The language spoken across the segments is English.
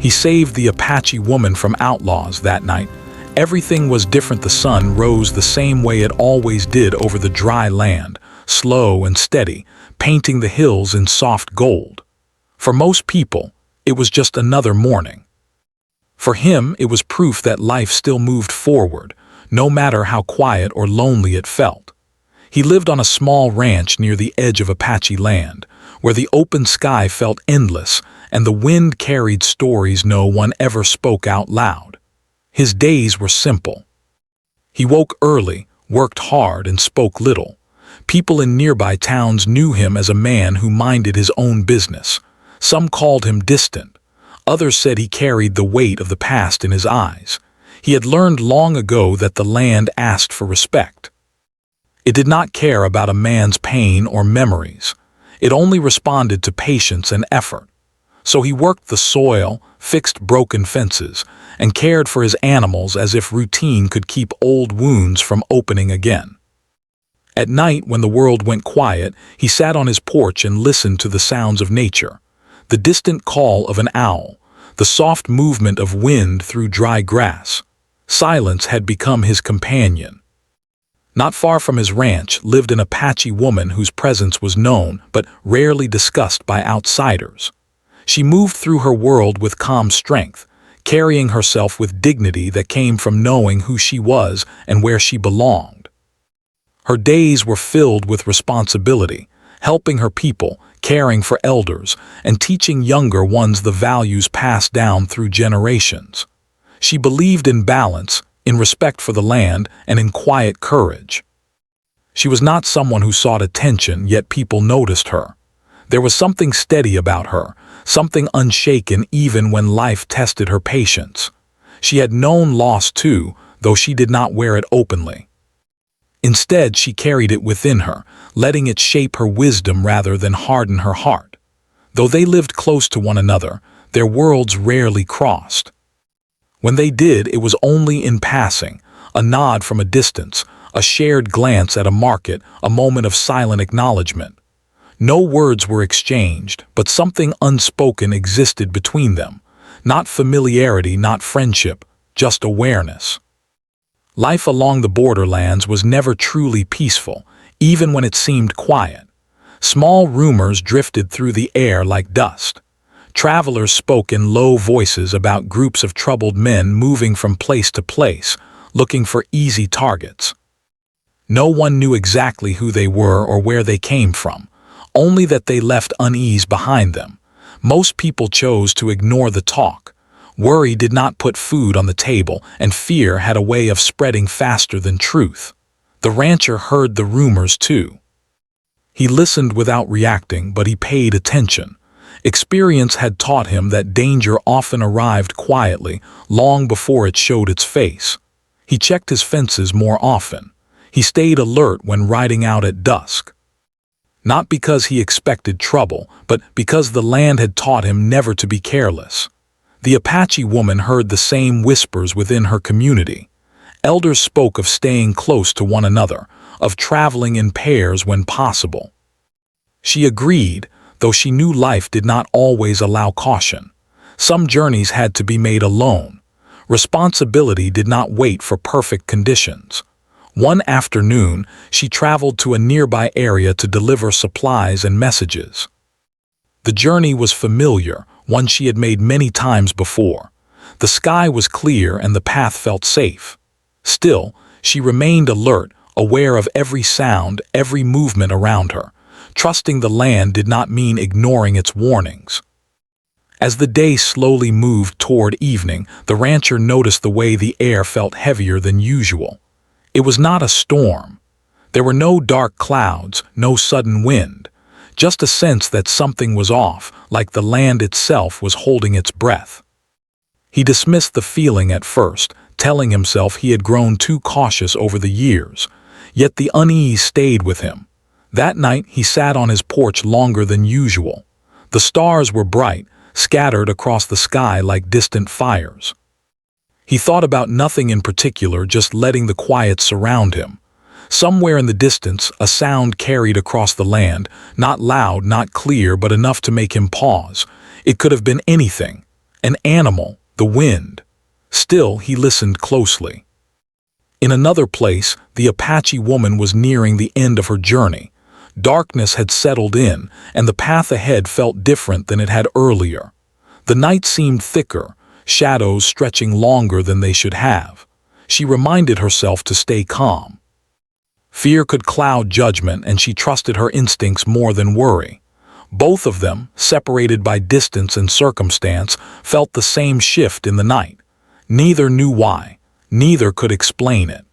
He saved the Apache woman from Outlaws that night. Everything was different. The sun rose the same way it always did over the dry land, slow and steady, painting the hills in soft gold. For most people, it was just another morning. For him, it was proof that life still moved forward, no matter how quiet or lonely it felt. He lived on a small ranch near the edge of Apache land, where the open sky felt endless and the wind carried stories no one ever spoke out loud. His days were simple. He woke early, worked hard, and spoke little. People in nearby towns knew him as a man who minded his own business. Some called him distant. Others said he carried the weight of the past in his eyes. He had learned long ago that the land asked for respect. It did not care about a man's pain or memories. It only responded to patience and effort. So he worked the soil, fixed broken fences, and cared for his animals as if routine could keep old wounds from opening again. At night, when the world went quiet, he sat on his porch and listened to the sounds of nature. The distant call of an owl, the soft movement of wind through dry grass. Silence had become his companion. Not far from his ranch lived an Apache woman whose presence was known but rarely discussed by outsiders. She moved through her world with calm strength, carrying herself with dignity that came from knowing who she was and where she belonged. Her days were filled with responsibility, helping her people, caring for elders, and teaching younger ones the values passed down through generations. She believed in balance, in respect for the land, and in quiet courage. She was not someone who sought attention, yet people noticed her. There was something steady about her, something unshaken even when life tested her patience. She had known loss too, though she did not wear it openly. Instead, she carried it within her, letting it shape her wisdom rather than harden her heart. Though they lived close to one another, their worlds rarely crossed. When they did, it was only in passing, a nod from a distance, a shared glance at a market, a moment of silent acknowledgement. No words were exchanged, but something unspoken existed between them. Not familiarity, not friendship, just awareness. Life along the borderlands was never truly peaceful, even when it seemed quiet. Small rumors drifted through the air like dust. Travelers spoke in low voices about groups of troubled men moving from place to place, looking for easy targets. No one knew exactly who they were or where they came from, only that they left unease behind them. Most people chose to ignore the talk. Worry did not put food on the table, and fear had a way of spreading faster than truth. The rancher heard the rumors too. He listened without reacting, but he paid attention. Experience had taught him that danger often arrived quietly, long before it showed its face. He checked his fences more often. He stayed alert when riding out at dusk. Not because he expected trouble, but because the land had taught him never to be careless. The Apache woman heard the same whispers within her community. Elders spoke of staying close to one another, of traveling in pairs when possible. She agreed, though she knew life did not always allow caution. Some journeys had to be made alone. Responsibility did not wait for perfect conditions. One afternoon, she traveled to a nearby area to deliver supplies and messages. The journey was familiar, one she had made many times before. The sky was clear and the path felt safe. Still, she remained alert, aware of every sound, every movement around her. Trusting the land did not mean ignoring its warnings. As the day slowly moved toward evening, the rancher noticed the way the air felt heavier than usual. It was not a storm. There were no dark clouds, no sudden wind. Just a sense that something was off, like the land itself was holding its breath. He dismissed the feeling at first, telling himself he had grown too cautious over the years. Yet the unease stayed with him. That night he sat on his porch longer than usual. The stars were bright, scattered across the sky like distant fires. He thought about nothing in particular, just letting the quiet surround him. Somewhere in the distance, a sound carried across the land, not loud, not clear, but enough to make him pause. It could have been anything. An animal, the wind. Still, he listened closely. In another place, the Apache woman was nearing the end of her journey. Darkness had settled in, and the path ahead felt different than it had earlier. The night seemed thicker, shadows stretching longer than they should have. She reminded herself to stay calm. Fear could cloud judgment, and she trusted her instincts more than worry. Both of them, separated by distance and circumstance, felt the same shift in the night. Neither knew why. Neither could explain it.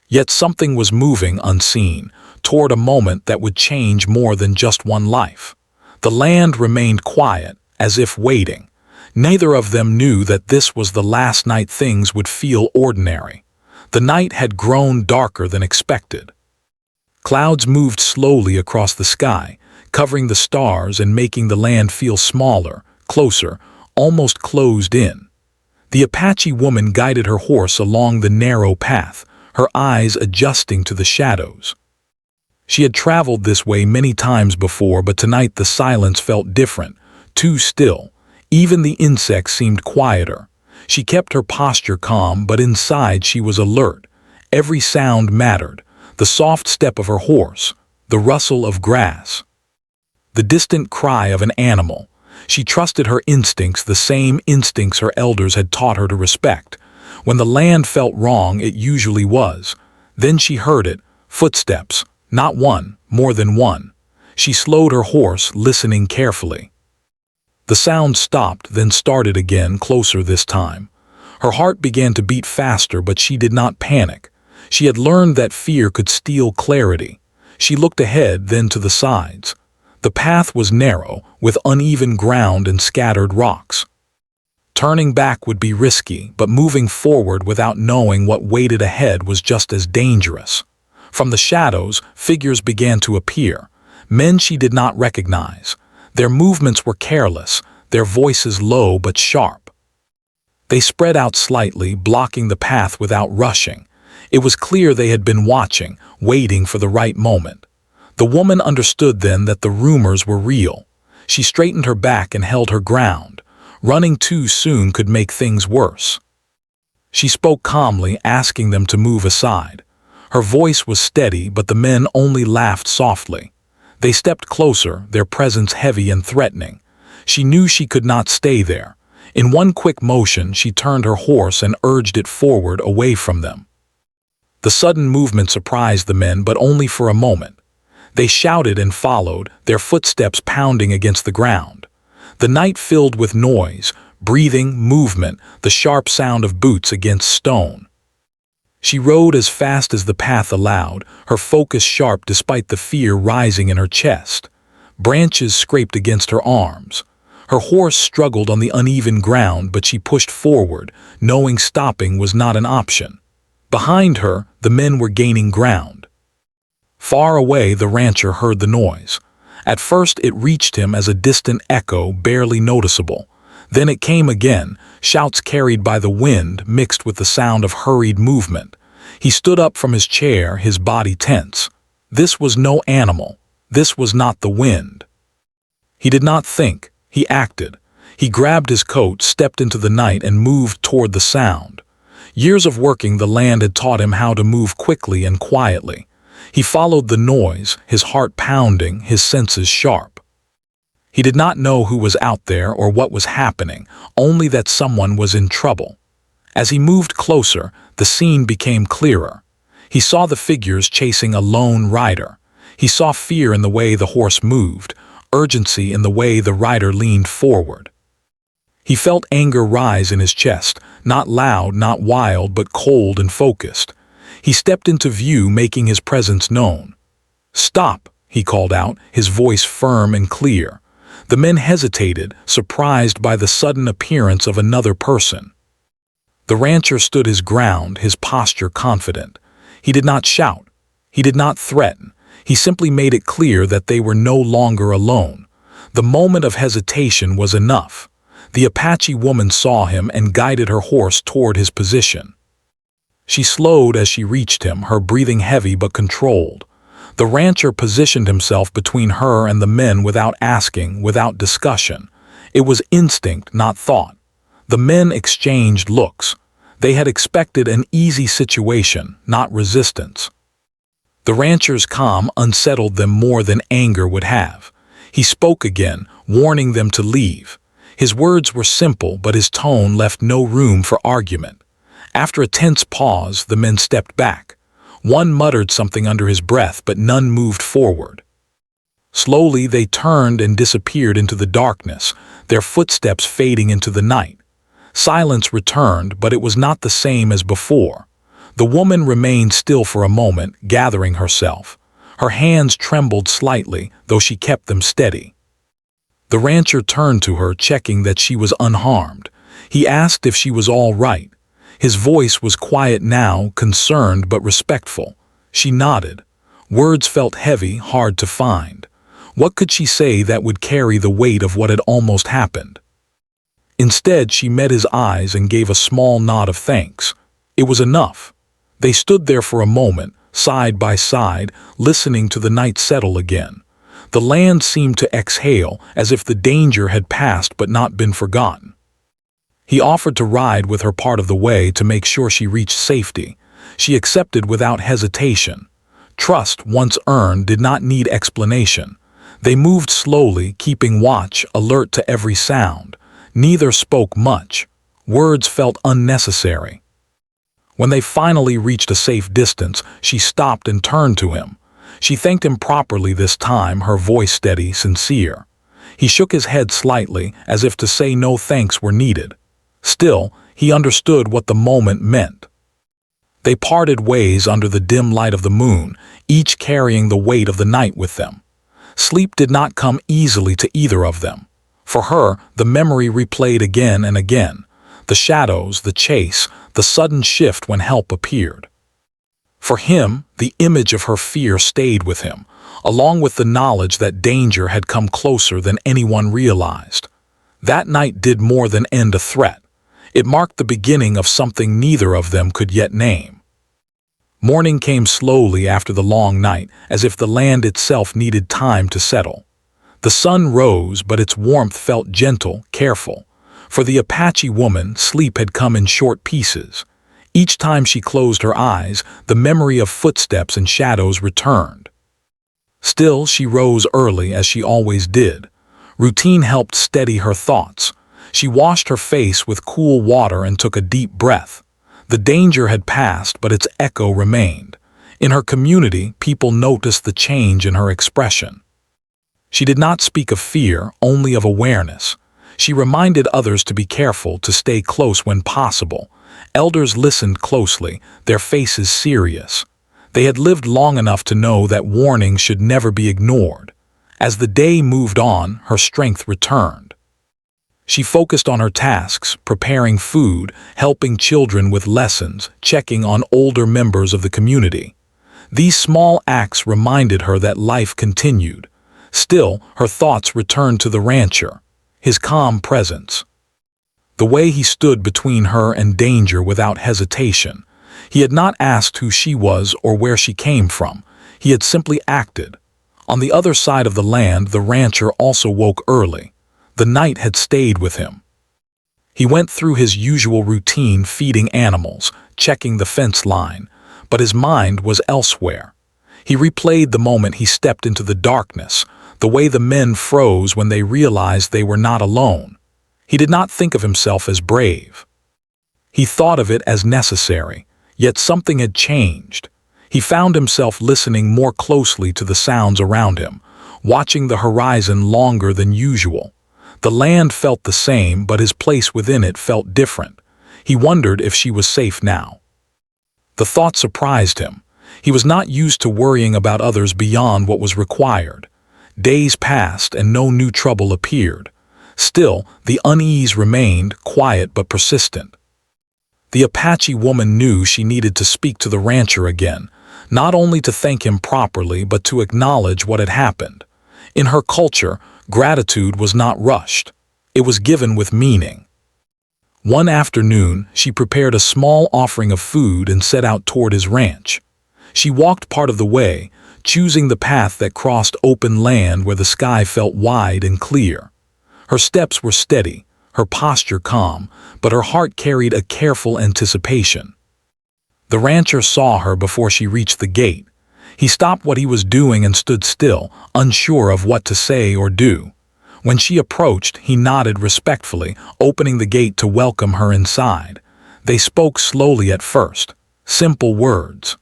Yet something was moving unseen, toward a moment that would change more than just one life. The land remained quiet, as if waiting. Neither of them knew that this was the last night things would feel ordinary. The night had grown darker than expected. Clouds moved slowly across the sky, covering the stars and making the land feel smaller, closer, almost closed in. The Apache woman guided her horse along the narrow path, her eyes adjusting to the shadows. She had traveled this way many times before, but tonight the silence felt different, too still. Even the insects seemed quieter. She kept her posture calm, but inside she was alert. Every sound mattered: the soft step of her horse, the rustle of grass, the distant cry of an animal. She trusted her instincts, the same instincts her elders had taught her to respect. When the land felt wrong, it usually was. Then she heard it, footsteps, not one, more than one. She slowed her horse, listening carefully. The sound stopped, then started again, closer this time. Her heart began to beat faster, but she did not panic. She had learned that fear could steal clarity. She looked ahead, then to the sides. The path was narrow, with uneven ground and scattered rocks. Turning back would be risky, but moving forward without knowing what waited ahead was just as dangerous. From the shadows, figures began to appear, men she did not recognize. Their movements were careless, their voices low but sharp. They spread out slightly, blocking the path without rushing. It was clear they had been watching, waiting for the right moment. The woman understood then that the rumors were real. She straightened her back and held her ground. Running too soon could make things worse. She spoke calmly, asking them to move aside. Her voice was steady, but the men only laughed softly. They stepped closer, their presence heavy and threatening. She knew she could not stay there. In one quick motion, she turned her horse and urged it forward, away from them. The sudden movement surprised the men, but only for a moment. They shouted and followed, their footsteps pounding against the ground. The night filled with noise, breathing, movement, the sharp sound of boots against stone. She rode as fast as the path allowed, her focus sharp despite the fear rising in her chest. Branches scraped against her arms. Her horse struggled on the uneven ground, but she pushed forward, knowing stopping was not an option. Behind her, the men were gaining ground. Far away, the rancher heard the noise. At first it reached him as a distant echo, barely noticeable. Then it came again, shouts carried by the wind mixed with the sound of hurried movement. He stood up from his chair, his body tense. This was no animal. This was not the wind. He did not think, he acted. He grabbed his coat, stepped into the night, and moved toward the sound. Years of working the land had taught him how to move quickly and quietly. He followed the noise, his heart pounding, his senses sharp. He did not know who was out there or what was happening, only that someone was in trouble. As he moved closer, the scene became clearer. He saw the figures chasing a lone rider. He saw fear in the way the horse moved, urgency in the way the rider leaned forward. He felt anger rise in his chest, not loud, not wild, but cold and focused. He stepped into view, making his presence known. "Stop," he called out, his voice firm and clear. The men hesitated, surprised by the sudden appearance of another person. The rancher stood his ground, his posture confident. He did not shout. He did not threaten. He simply made it clear that they were no longer alone. The moment of hesitation was enough. The Apache woman saw him and guided her horse toward his position. She slowed as she reached him, her breathing heavy but controlled. The rancher positioned himself between her and the men without asking, without discussion. It was instinct, not thought. The men exchanged looks. They had expected an easy situation, not resistance. The rancher's calm unsettled them more than anger would have. He spoke again, warning them to leave. His words were simple, but his tone left no room for argument. After a tense pause, the men stepped back. One muttered something under his breath, but none moved forward. Slowly they turned and disappeared into the darkness, their footsteps fading into the night. Silence returned, but it was not the same as before. The woman remained still for a moment, gathering herself. Her hands trembled slightly, though she kept them steady. The rancher turned to her, checking that she was unharmed. He asked if she was all right. His voice was quiet now, concerned but respectful. She nodded. Words felt heavy, hard to find. What could she say that would carry the weight of what had almost happened? Instead, she met his eyes and gave a small nod of thanks. It was enough. They stood there for a moment, side by side, listening to the night settle again. The land seemed to exhale, as if the danger had passed but not been forgotten. He offered to ride with her part of the way to make sure she reached safety. She accepted without hesitation. Trust, once earned, did not need explanation. They moved slowly, keeping watch, alert to every sound. Neither spoke much. Words felt unnecessary. When they finally reached a safe distance, she stopped and turned to him. She thanked him properly this time, her voice steady, sincere. He shook his head slightly, as if to say no thanks were needed. Still, he understood what the moment meant. They parted ways under the dim light of the moon, each carrying the weight of the night with them. Sleep did not come easily to either of them. For her, the memory replayed again and again. The shadows, the chase, the sudden shift when help appeared. For him, the image of her fear stayed with him, along with the knowledge that danger had come closer than anyone realized. That night did more than end a threat. It marked the beginning of something neither of them could yet name. Morning came slowly after the long night, as if the land itself needed time to settle. The sun rose, but its warmth felt gentle, careful. For the Apache woman, sleep had come in short pieces. Each time she closed her eyes, the memory of footsteps and shadows returned. Still, she rose early, as she always did. Routine helped steady her thoughts. She washed her face with cool water and took a deep breath. The danger had passed, but its echo remained. In her community, people noticed the change in her expression. She did not speak of fear, only of awareness. She reminded others to be careful, to stay close when possible. Elders listened closely, their faces serious. They had lived long enough to know that warnings should never be ignored. As the day moved on, her strength returned. She focused on her tasks, preparing food, helping children with lessons, checking on older members of the community. These small acts reminded her that life continued. Still, her thoughts returned to the rancher, his calm presence. The way he stood between her and danger without hesitation. He had not asked who she was or where she came from. He had simply acted. On the other side of the land, the rancher also woke early. The night had stayed with him. He went through his usual routine, feeding animals, checking the fence line, but his mind was elsewhere. He replayed the moment he stepped into the darkness, the way the men froze when they realized they were not alone. He did not think of himself as brave. He thought of it as necessary, yet something had changed. He found himself listening more closely to the sounds around him, watching the horizon longer than usual. The land felt the same, but his place within it felt different. He wondered if she was safe now. The thought surprised him. He was not used to worrying about others beyond what was required. Days passed and no new trouble appeared. Still, the unease remained, quiet but persistent. The Apache woman knew she needed to speak to the rancher again, not only to thank him properly, but to acknowledge what had happened. In her culture, gratitude was not rushed. It was given with meaning. One afternoon, she prepared a small offering of food and set out toward his ranch. She walked part of the way, choosing the path that crossed open land where the sky felt wide and clear. Her steps were steady, her posture calm, but her heart carried a careful anticipation. The rancher saw her before she reached the gate. He stopped what he was doing and stood still, unsure of what to say or do. When she approached, he nodded respectfully, opening the gate to welcome her inside. They spoke slowly at first, simple words.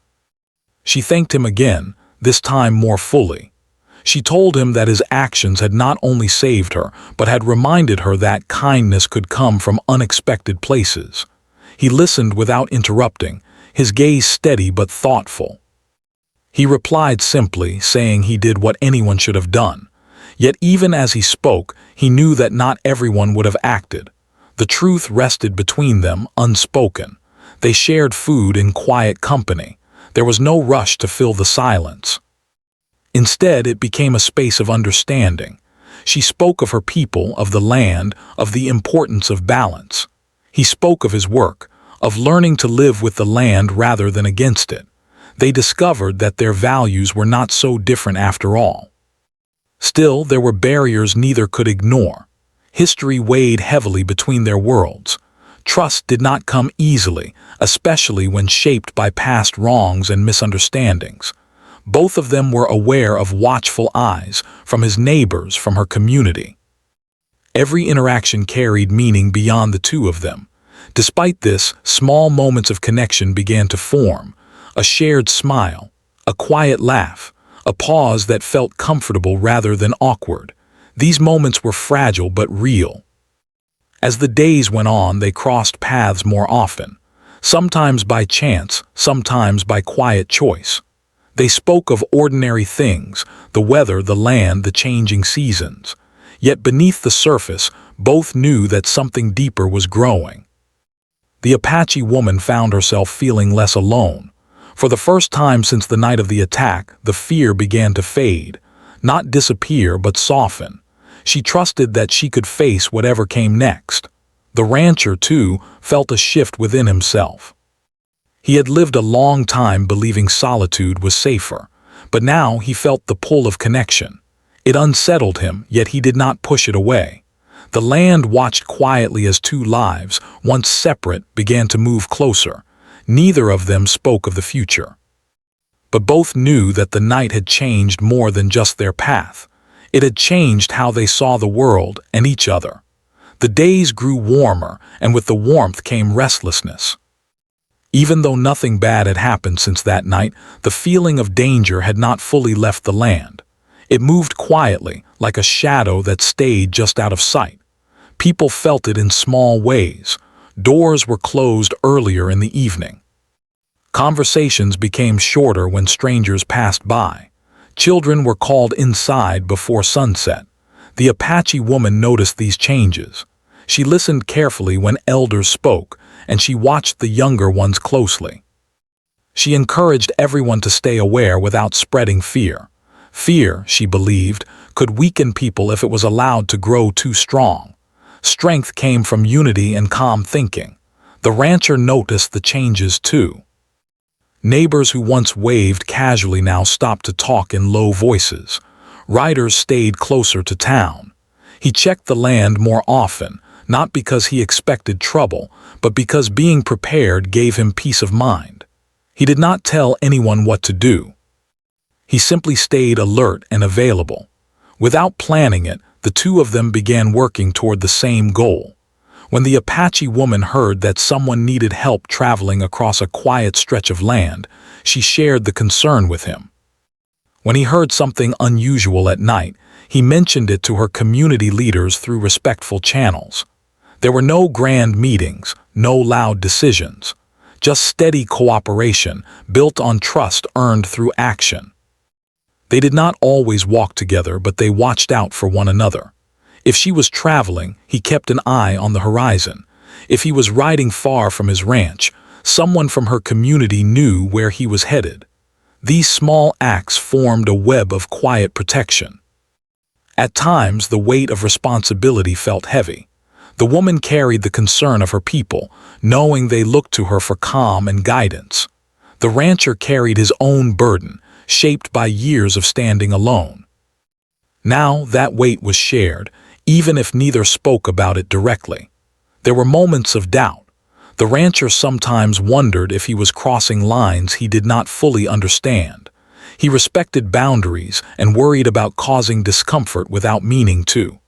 She thanked him again, this time more fully. She told him that his actions had not only saved her, but had reminded her that kindness could come from unexpected places. He listened without interrupting, his gaze steady but thoughtful. He replied simply, saying he did what anyone should have done. Yet even as he spoke, he knew that not everyone would have acted. The truth rested between them, unspoken. They shared food in quiet company. There was no rush to fill the silence. Instead, it became a space of understanding. She spoke of her people, of the land, of the importance of balance. He spoke of his work, of learning to live with the land rather than against it. They discovered that their values were not so different after all. Still, there were barriers neither could ignore. History weighed heavily between their worlds. Trust did not come easily, especially when shaped by past wrongs and misunderstandings. Both of them were aware of watchful eyes, from his neighbors, from her community. Every interaction carried meaning beyond the two of them. Despite this, small moments of connection began to form. A shared smile, a quiet laugh, a pause that felt comfortable rather than awkward. These moments were fragile but real. As the days went on, they crossed paths more often, sometimes by chance, sometimes by quiet choice. They spoke of ordinary things, the weather, the land, the changing seasons. Yet beneath the surface, both knew that something deeper was growing. The Apache woman found herself feeling less alone. For the first time since the night of the attack, the fear began to fade, not disappear but soften. She trusted that she could face whatever came next. The rancher, too, felt a shift within himself. He had lived a long time believing solitude was safer, but now he felt the pull of connection. It unsettled him, yet he did not push it away. The land watched quietly as two lives, once separate, began to move closer. Neither of them spoke of the future. But both knew that the night had changed more than just their path. It had changed how they saw the world and each other. The days grew warmer, and with the warmth came restlessness. Even though nothing bad had happened since that night, the feeling of danger had not fully left the land. It moved quietly, like a shadow that stayed just out of sight. People felt it in small ways. Doors were closed earlier in the evening. Conversations became shorter when strangers passed by. Children were called inside before sunset. The Apache woman noticed these changes. She listened carefully when elders spoke, and she watched the younger ones closely. She encouraged everyone to stay aware without spreading fear. Fear, she believed, could weaken people if it was allowed to grow too strong. Strength came from unity and calm thinking. The rancher noticed the changes too. Neighbors who once waved casually now stopped to talk in low voices. Riders stayed closer to town. He checked the land more often, not because he expected trouble, but because being prepared gave him peace of mind. He did not tell anyone what to do. He simply stayed alert and available. Without planning it, the two of them began working toward the same goal. When the Apache woman heard that someone needed help traveling across a quiet stretch of land, she shared the concern with him. When he heard something unusual at night, he mentioned it to her community leaders through respectful channels. There were no grand meetings, no loud decisions, just steady cooperation built on trust earned through action. They did not always walk together, but they watched out for one another. If she was traveling, he kept an eye on the horizon. If he was riding far from his ranch, someone from her community knew where he was headed. These small acts formed a web of quiet protection. At times, the weight of responsibility felt heavy. The woman carried the concern of her people, knowing they looked to her for calm and guidance. The rancher carried his own burden, shaped by years of standing alone. Now that weight was shared. even if neither spoke about it directly. There were moments of doubt. The rancher sometimes wondered if he was crossing lines he did not fully understand. He respected boundaries and worried about causing discomfort without meaning to.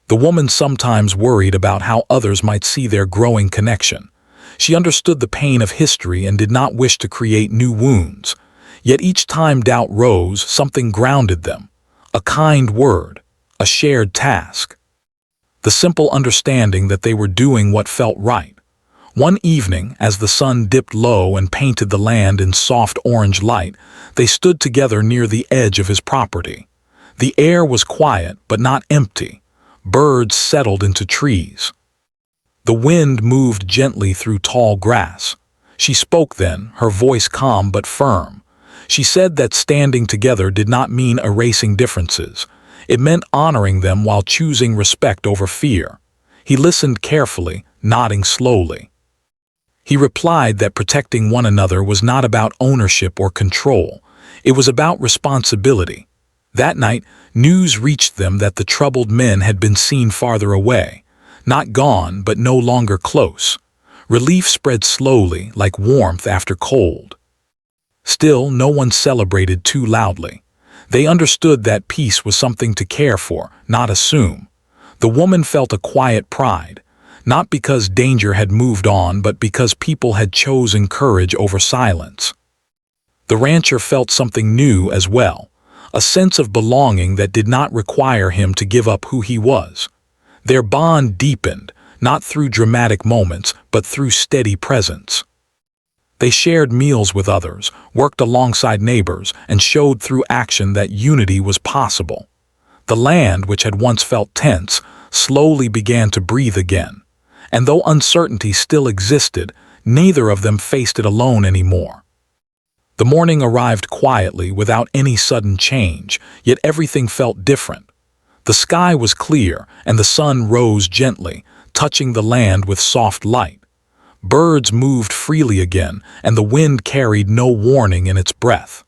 The woman sometimes worried about how others might see their growing connection. She understood the pain of history and did not wish to create new wounds. Yet each time doubt rose, something grounded them. A kind word, a shared task. The simple understanding that they were doing what felt right. One evening, as the sun dipped low and painted the land in soft orange light, they stood together near the edge of his property. The air was quiet, but not empty. Birds settled into trees. The wind moved gently through tall grass. She spoke then, her voice calm but firm. She said that standing together did not mean erasing differences. It meant honoring them while choosing respect over fear. He listened carefully, nodding slowly. He replied that protecting one another was not about ownership or control. It was about responsibility. That night, news reached them that the troubled men had been seen farther away. Not gone, but no longer close. Relief spread slowly, like warmth after cold. Still, no one celebrated too loudly. They understood that peace was something to care for, not assume. The woman felt a quiet pride. Not because danger had moved on, but because people had chosen courage over silence. The rancher felt something new as well, a sense of belonging that did not require him to give up who he was. Their bond deepened, not through dramatic moments, but through steady presence. They shared meals with others, worked alongside neighbors, and showed through action that unity was possible. The land, which had once felt tense, slowly began to breathe again. And though uncertainty still existed, neither of them faced it alone anymore. The morning arrived quietly without any sudden change, yet everything felt different. The sky was clear, and the sun rose gently, touching the land with soft light. Birds moved freely again, and the wind carried no warning in its breath.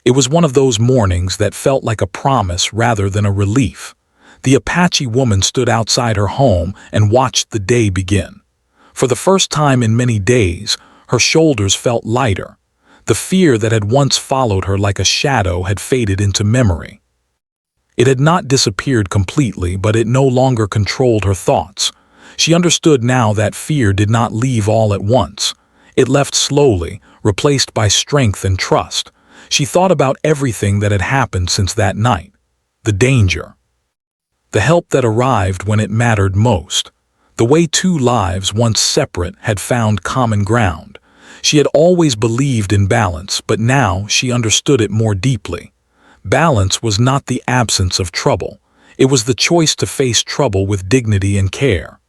It was one of those mornings that felt like a promise rather than a relief. The Apache woman stood outside her home and watched the day begin. For the first time in many days, her shoulders felt lighter. The fear that had once followed her like a shadow had faded into memory. It had not disappeared completely, but it no longer controlled her thoughts. She understood now that fear did not leave all at once. It left slowly, replaced by strength and trust. She thought about everything that had happened since that night. The danger. The help that arrived when it mattered most. The way two lives, once separate, had found common ground. She had always believed in balance, but now she understood it more deeply. Balance was not the absence of trouble. It was the choice to face trouble with dignity and care.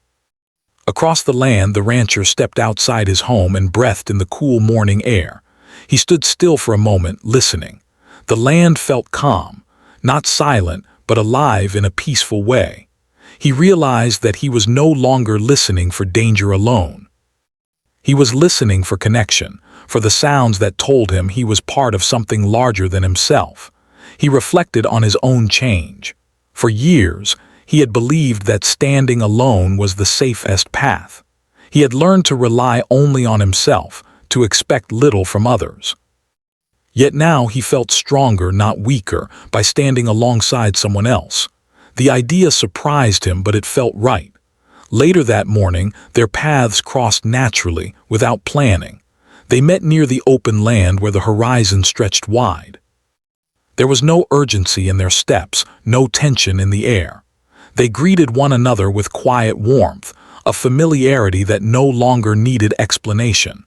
Across the land, the rancher stepped outside his home and breathed in the cool morning air. He stood still for a moment, listening. The land felt calm, not silent, but alive in a peaceful way. He realized that he was no longer listening for danger alone. He was listening for connection, for the sounds that told him he was part of something larger than himself. He reflected on his own change. For years, he had believed that standing alone was the safest path. He had learned to rely only on himself, to expect little from others. Yet now he felt stronger, not weaker, by standing alongside someone else. The idea surprised him, but it felt right. Later that morning, their paths crossed naturally, without planning. They met near the open land where the horizon stretched wide. There was no urgency in their steps, no tension in the air. They greeted one another with quiet warmth, a familiarity that no longer needed explanation.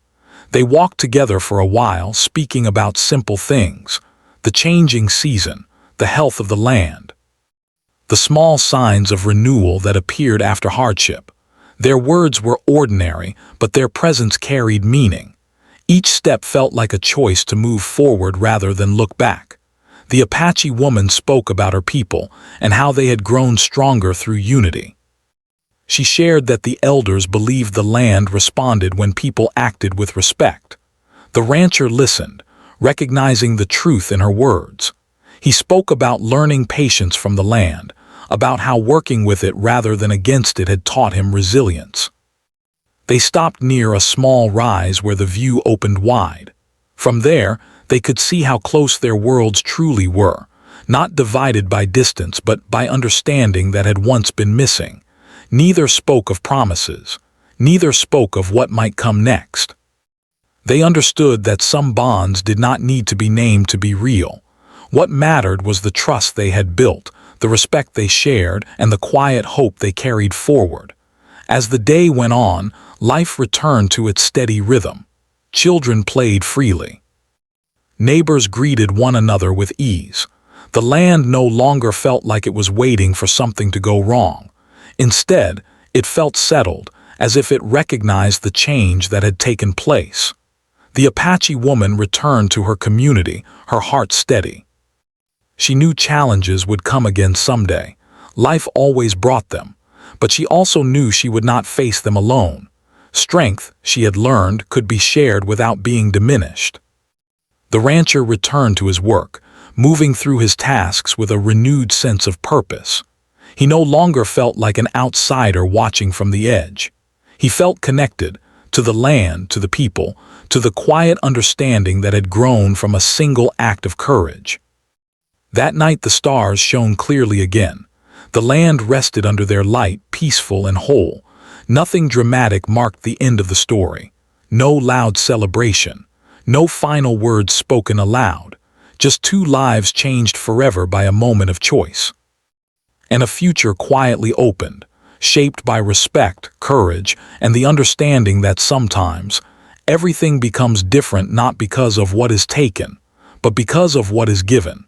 They walked together for a while, speaking about simple things, the changing season, the health of the land, the small signs of renewal that appeared after hardship. Their words were ordinary, but their presence carried meaning. Each step felt like a choice to move forward rather than look back. The Apache woman spoke about her people and how they had grown stronger through unity. She shared that the elders believed the land responded when people acted with respect. The rancher listened, recognizing the truth in her words. He spoke about learning patience from the land, about how working with it rather than against it had taught him resilience. They stopped near a small rise where the view opened wide. From there, they could see how close their worlds truly were, not divided by distance but by understanding that had once been missing. Neither spoke of promises. Neither spoke of what might come next. They understood that some bonds did not need to be named to be real. What mattered was the trust they had built, the respect they shared, and the quiet hope they carried forward. As the day went on, life returned to its steady rhythm. Children played freely. Neighbors greeted one another with ease. The land no longer felt like it was waiting for something to go wrong. Instead, it felt settled, as if it recognized the change that had taken place. The Apache woman returned to her community, her heart steady. She knew challenges would come again someday. Life always brought them, but she also knew she would not face them alone. Strength, she had learned, could be shared without being diminished. The rancher returned to his work, moving through his tasks with a renewed sense of purpose. He no longer felt like an outsider watching from the edge. He felt connected to the land, to the people, to the quiet understanding that had grown from a single act of courage. That night the stars shone clearly again. The land rested under their light, peaceful and whole. Nothing dramatic marked the end of the story. No loud celebration. No final words spoken aloud. Just two lives changed forever by a moment of choice. And a future quietly opened, shaped by respect, courage, and the understanding that sometimes everything becomes different not because of what is taken, but because of what is given.